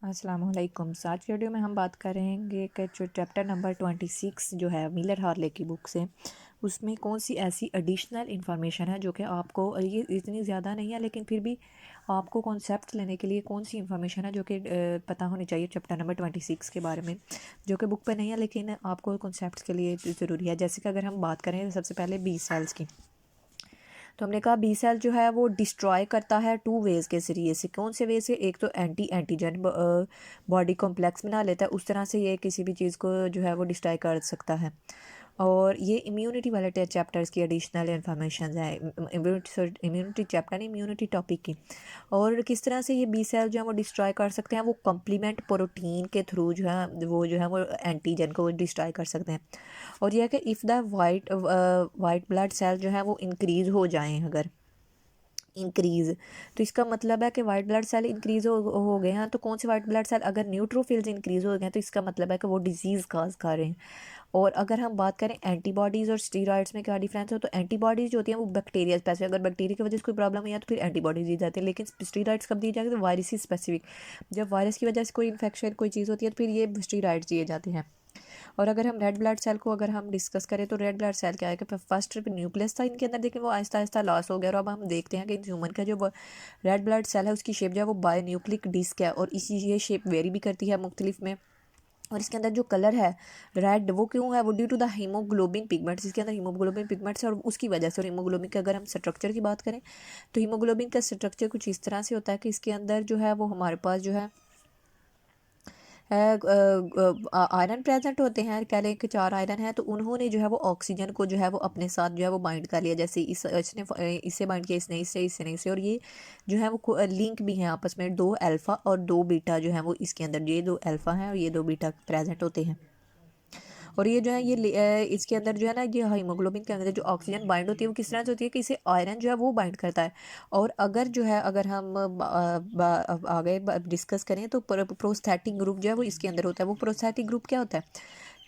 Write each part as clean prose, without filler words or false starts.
अस्सलाम वालेकुम। आज की वीडियो में हम बात करेंगे कि जो चैप्टर नंबर 26 जो है मिलर हार्ले की बुक से, उसमें कौन सी ऐसी एडिशनल इंफॉर्मेशन है जो कि आपको, ये इतनी ज़्यादा नहीं है लेकिन फिर भी आपको कॉन्सेप्ट लेने के लिए कौन सी इंफॉर्मेशन है जो कि पता होनी चाहिए चैप्टर नंबर 26 के बारे में, जो कि बुक पे नहीं है लेकिन आपको कॉन्सेप्ट के लिए ज़रूरी है। जैसे कि अगर हम बात करें सबसे पहले बी सेल्स की, तो हमने कहा बी सेल जो है वो डिस्ट्रॉय करता है टू वेज़ के ज़रिए से। कौन से वे से? एक तो एंटीजन बॉडी कॉम्प्लेक्स बना लेता है, उस तरह से ये किसी भी चीज़ को जो है वो डिस्ट्रॉय कर सकता है। और ये इम्यूनिटी वाले चैप्टर्स की एडिशनल इंफॉर्मेशन है, इम्यूनिटी चैप्टर नहीं, इम्यूनिटी टॉपिक की। और किस तरह से ये बी सेल जो है वो डिस्ट्रॉय कर सकते हैं, वो कम्प्लीमेंट प्रोटीन के थ्रू जो है वो एंटीजन को डिस्ट्रॉय कर सकते हैं। और यह है कि if the white blood cell जो है वो इंक्रीज़ हो जाएं, अगर इंक्रीज़, तो इसका मतलब है कि वाइट ब्लड सेल इंक्रीज़ हो गए हैं। तो कौन से वाइट ब्लड सेल? अगर न्यूट्रोफिल्स इंक्रीज़ हो गए हैं तो इसका मतलब है कि वो डिजीज़ काज कर रहे हैं। और अगर हम बात करें एंटीबॉडीज़ और स्टीरॉइड्स में क्या डिफरेंस है, तो एंटीबॉडीज़ जो होती हैं वो बैक्टीरिया स्पेसिफिक, अगर बैक्टीरिया की वजह से कोई प्रॉब्लम हुई है तो फिर एंटीबॉडीज़ दी जाती है। लेकिन स्टीरॉइड्स कब दी जाएगी? तो वायरस स्पेसिफिक, जब वायरस की वजह से कोई इन्फेक्शन कोई चीज़ होती है तो फिर ये स्टीरॉइड्स दिए जाते हैं। और अगर हम रेड ब्लड सेल को अगर हम डिस्कस करें, तो रेड ब्लड सेल क्या है कि फर्स्ट न्यूक्लियस था इनके अंदर, लेकिन वो आहिस्ता आहिस्ता लॉस हो गया। और अब हम देखते हैं कि ह्यूमन का जो रेड ब्लड सेल है उसकी शेप जो है वो बायोन्यूक्लिक डिस्क है, और इसी ये शेप वेरी भी करती है मुख्तलिफ में। और इसके अंदर जो कलर है रेड, वो क्यों है? वो due to the haemoglobin pigments, इसके अंदर हीमोग्लोबिन पिगमेंट्स है और उसकी वजह से। और हीमोग्लोबिन के अगर हम स्ट्रक्चर की बात करें, तो हीमोग्लोबिन का स्ट्रक्चर कुछ इस तरह से होता है कि इसके अंदर जो है वो हमारे पास जो है आयरन प्रेजेंट होते हैं, कह लें कि 4 आयरन है। तो उन्होंने जो है वो ऑक्सीजन को जो है वो अपने साथ जो है वो बाइंड कर लिया। जैसे इसने इससे बाइंड किया, इसने इससे नहीं इससे। और ये जो है वो लिंक भी हैं आपस में, 2 अल्फ़ा और 2 बीटा जो है वो इसके अंदर, ये 2 अल्फ़ा हैं और ये 2 बीटा प्रेजेंट होते हैं। और ये जो है इसके अंदर जो है ना, ये हीमोग्लोबिन के अंदर जो ऑक्सीजन बाइंड होती है वो किस तरह से होती है कि इसे आयरन जो है वो बाइंड करता है। और अगर जो है अगर हम आगे डिस्कस करें, तो प्रोस्थेटिक ग्रुप जो है वो इसके अंदर होता है। वो प्रोस्थेटिक ग्रुप क्या होता है?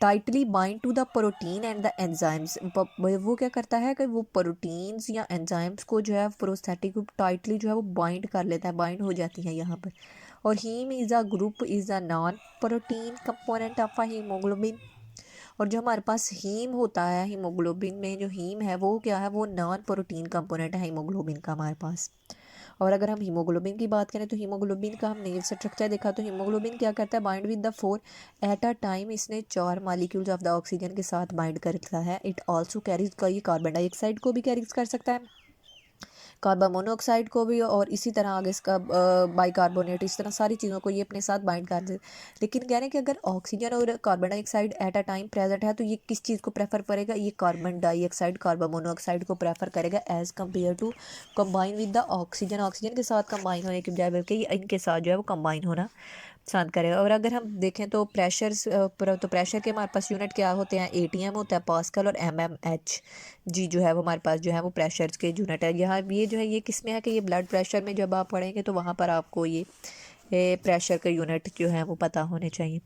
Tightly bind to the protein and the enzymes. वो क्या करता है कि वो प्रोटीन्स या एंजाइम्स को जो है प्रोस्थेटिक ग्रुप टाइटली जो है वो बाइंड कर लेता है, बाइंड हो जाती है यहाँ पर। और haem is a group is a non protein component of a haemoglobin. और जो हमारे पास हीम होता है, हीमोग्लोबिन में जो हीम है वो क्या है? वो नॉन प्रोटीन कंपोनेंट है हीमोग्लोबिन का हमारे पास। और अगर हम हीमोग्लोबिन की बात करें, तो हीमोग्लोबिन का हमने स्ट्रक्चर देखा, तो हीमोग्लोबिन क्या करता है? Bind with the 4 eight a time. इसने 4 मालिक्यूल्स ऑफ द ऑक्सीजन के साथ बाइंड करता है। इट ऑल्सो कैरीज, का ये कार्बन डाइऑक्साइड को भी कैरीज कर सकता है, कार्बन मोनोऑक्साइड को भी, और इसी तरह आगे इसका बाइकार्बोनेट, इस तरह सारी चीज़ों को ये अपने साथ बाइंड कर दे। लेकिन कह रहे हैं कि अगर ऑक्सीजन और carbon dioxide at a time present है, तो ये किस चीज़ को प्रेफर करेगा? ये कार्बन डाइऑक्साइड कार्बन मोनोऑक्साइड को प्रेफर करेगा as compare to combine with the oxygen. Oxygen के साथ कंबाइन होने के बजाय बल्कि ये इनके साथ जो है वो कंबाइन होना पसंद करेगा। और अगर हम देखें तो तो प्रेशर के हमारे पास यूनिट क्या होते हैं? एटीएम होता है, पास्कल और एमएमएच जी जो है वो हमारे पास जो है वो प्रेशर के यूनिट है। यहाँ ये जो है ये किस में है कि ये ब्लड प्रेशर में जब आप पढ़ेंगे तो वहाँ पर आपको ये प्रेशर के यूनिट जो है वो पता होने चाहिए।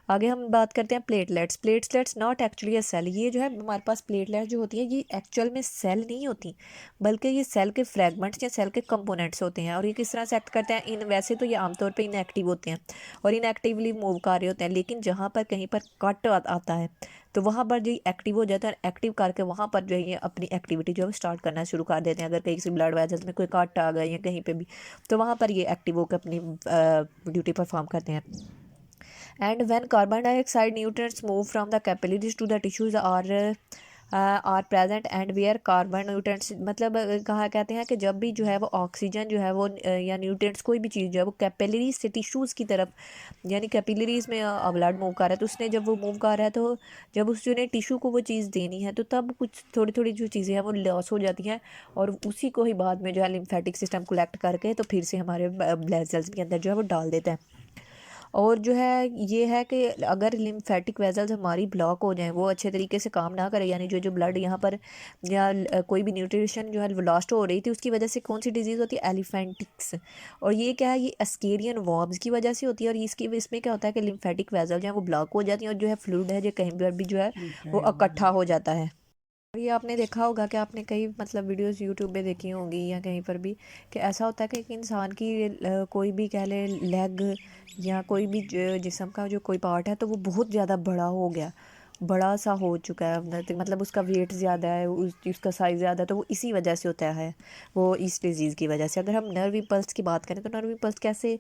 आगे हम बात करते हैं platelets. Platelets not actually a cell. ये जो है हमारे पास प्लेटलेट्स जो होती है ये एक्चुअल में सेल नहीं होती, बल्कि ये सेल के फ्रेगमेंट्स या सेल के कंपोनेंट्स होते हैं। और ये किस तरह से एक्ट करते हैं? इन वैसे तो ये आमतौर पे इनएक्टिव होते हैं और इनएक्टिवली मूव कर रहे होते हैं, लेकिन जहाँ पर कहीं पर कट आता है तो वहाँ पर जो एक्टिव हो जाता है, एक्टिव करके वहाँ पर जो है ये अपनी एक्टिविटी जो है स्टार्ट करना शुरू कर देते हैं। अगर कहीं से ब्लड वेसल्स में कोई कट आ गया या कहीं पे भी, तो वहाँ पर ये एक्टिव होकर अपनी ड्यूटी परफॉर्म करते हैं। And when carbon dioxide nutrients move from the capillaries to the tissues are present and where carbon nutrients, मतलब कहा कहते हैं कि जब भी जो है वो ऑक्सीजन जो है वो या न्यूट्रिएंट्स कोई भी चीज़ जो है वो कैपिलरीज से टिश्यूज़ की तरफ, यानी कैपिलरीज में ब्लड मूव कर रहा है, तो उसने जब वो मूव कर रहा है तो जब उसने टिश्यू को वो चीज़ देनी है तो तब कुछ थोड़ी थोड़ी जो चीज़ें हैं वो लॉस हो जाती हैं, और उसी को ही बाद में जो है लिम्फेटिक सिस्टम कलेक्ट करके तो फिर से हमारे ब्लड सेल्स के अंदर जो है वो डाल देता है। और जो है ये है कि अगर लिम्फेटिक वेजल्स हमारी ब्लॉक हो जाएं, वो अच्छे तरीके से काम ना करें, यानी जो जो ब्लड यहाँ पर या कोई भी न्यूट्रिशन जो है लॉस्ट हो रही थी, उसकी वजह से कौन सी डिजीज़ होती है? एलिफेंटिक्स। और ये क्या है? ये एस्केरियन वॉर्म्स की वजह से होती है। और इसकी इसमें क्या होता है कि लिम्फेटिक वेजल जो है वो ब्लॉक हो जाती हैं और जो है फ्लूइड है जो कहीं पर भी जो है वो इकट्ठा हो जाता है। और ये आपने देखा होगा कि आपने कई मतलब वीडियोस यूट्यूब पे देखी होंगी या कहीं पर भी कि ऐसा होता है कि एक इंसान की कोई भी कह ले लेग या कोई भी जिस्म का जो कोई पार्ट है तो वो बहुत ज़्यादा बड़ा हो गया, बड़ा सा हो चुका है मतलब उसका वेट ज़्यादा है, उसका साइज़ ज़्यादा है, तो वो इसी वजह से होता है, वो इस डिज़ीज़ की वजह से। अगर हम नर्व इम्पल्स की बात करें तो नर्व इम्पल्स कैसे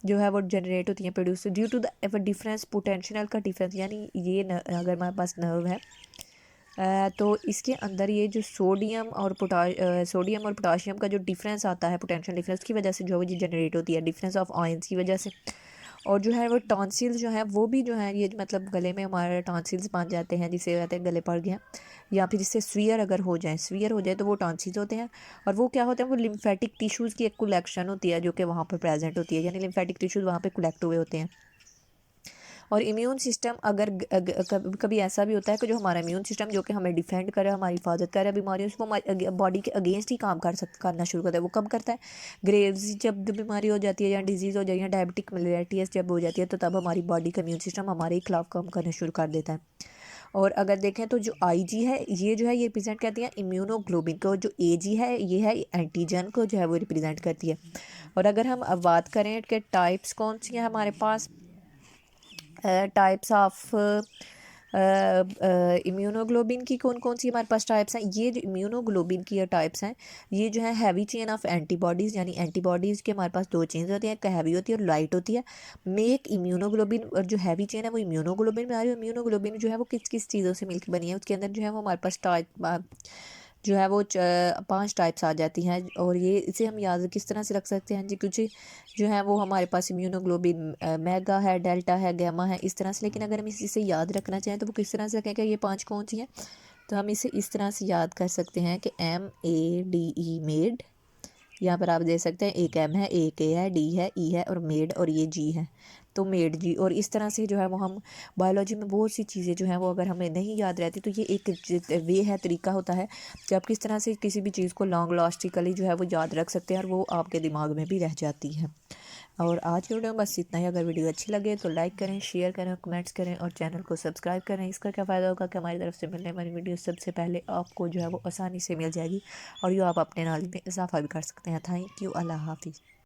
जो है वो जनरेट होती हैं, produce due to the difference potential का डिफरेंस, यानी ये अगर हमारे पास नर्व है तो इसके अंदर ये जो सोडियम और पोटाशियम का जो डिफरेंस आता है, पोटेंशियल डिफरेंस की वजह से जो ये जनरेट होती है, डिफरेंस ऑफ आयंस की वजह से। और जो है वो टॉन्सिल्स जो है वो भी जो है ये मतलब गले में हमारे टॉन्सिल्स बन जाते हैं, जिसे कहते हैं गले पड़ गया, या फिर जिससे स्वीयर अगर हो जाए, स्वीयर हो जाए तो वो टॉन्सिल्स होते हैं। और वो क्या होते हैं, वो लिम्फेटिक टिश्यूज़ की एक कलेक्शन होती है जो कि वहाँ पर प्रेजेंट होती है, यानी लिम्फेटिक टिश्यूज़ वहाँ पर कलेक्ट हुए होते हैं। और इम्यून सिस्टम अगर कभी कभी ऐसा भी होता है कि जो हमारा इम्यून सिस्टम जो कि हमें डिफेंड करे, हमारी हिफाजत करे बीमारियों से, वो हमारी बॉडी के अगेंस्ट ही काम करना शुरू करता है। वो कब करता है, ग्रेव्स जब बीमारी हो जाती है या डिजीज़ हो जाए या डायबिटिक मिलेरिटीज जब हो जाती है, तो तब हमारी बॉडी का इम्यून सिस्टम हमारे खिलाफ काम करना शुरू कर देता है। और अगर देखें तो जो आईजी है ये जो है ये रिप्रेजेंट करती है इम्यूनोग्लोबिन को, जो एजी है ये है एंटीजन को जो है वो रिप्रेजेंट करती है। और अगर हम अब बात करें कि टाइप्स कौन सी हैं हमारे पास, टाइप्स ऑफ इम्यूनोग्लोबिन की कौन कौन सी हमारे पास टाइप्स हैं, ये जो इम्यूनोग्लोबिन की टाइप्स हैं ये जो है हैवी चेन ऑफ एंटीबॉडीज़, यानी एंटीबॉडीज़ के हमारे पास दो चेन्स होती हैं, एक हैवी होती है और लाइट होती है। मेक इम्यूनोग्लोबिन, और जो हैवी चेन है वो इम्यूनोग्लोबिन में आ रही है। इम्यूनोग्लोबिन जो है वो किस किस चीज़ों से मिलकर बनी है, उसके अंदर जो है वो हमारे पास टाइप जो है वो 5 टाइप्स आ जाती हैं। और ये इसे हम याद किस तरह से रख सकते हैं जी, कुछ जो है वो हमारे पास इम्यूनोग्लोबिन मेगा है, डेल्टा है, गामा है, इस तरह से। लेकिन अगर हम इसे याद रखना चाहें तो वो किस तरह से रखें कि ये 5 कौन सी हैं, तो हम इसे इस तरह से याद कर सकते हैं कि MED मेड, यहाँ पर आप देख सकते हैं एक M है, एक A है, D है, E है और मेड, और ये G है, तो मेड जी। और इस तरह से जो है वो हम बायोलॉजी में बहुत सी चीज़ें जो हैं वो अगर हमें नहीं याद रहती तो ये एक वे है, तरीका होता है कि आप किस तरह से किसी भी चीज़ को लॉन्ग लास्टिकली जो है वो याद रख सकते हैं और वो आपके दिमाग में भी रह जाती है। और आज की वीडियो में बस इतना ही। अगर वीडियो अच्छी लगे तो लाइक करें, शेयर करें, कमेंट्स करें और चैनल को सब्सक्राइब करें। इसका क्या फ़ायदा होगा कि हमारी तरफ से मिलने वाली वीडियो सबसे पहले आपको जो है वो आसानी से मिल जाएगी और ये आप अपने नॉलेज में इजाफा भी कर सकते हैं। थैंक यू, अल्लाह हाफिज़।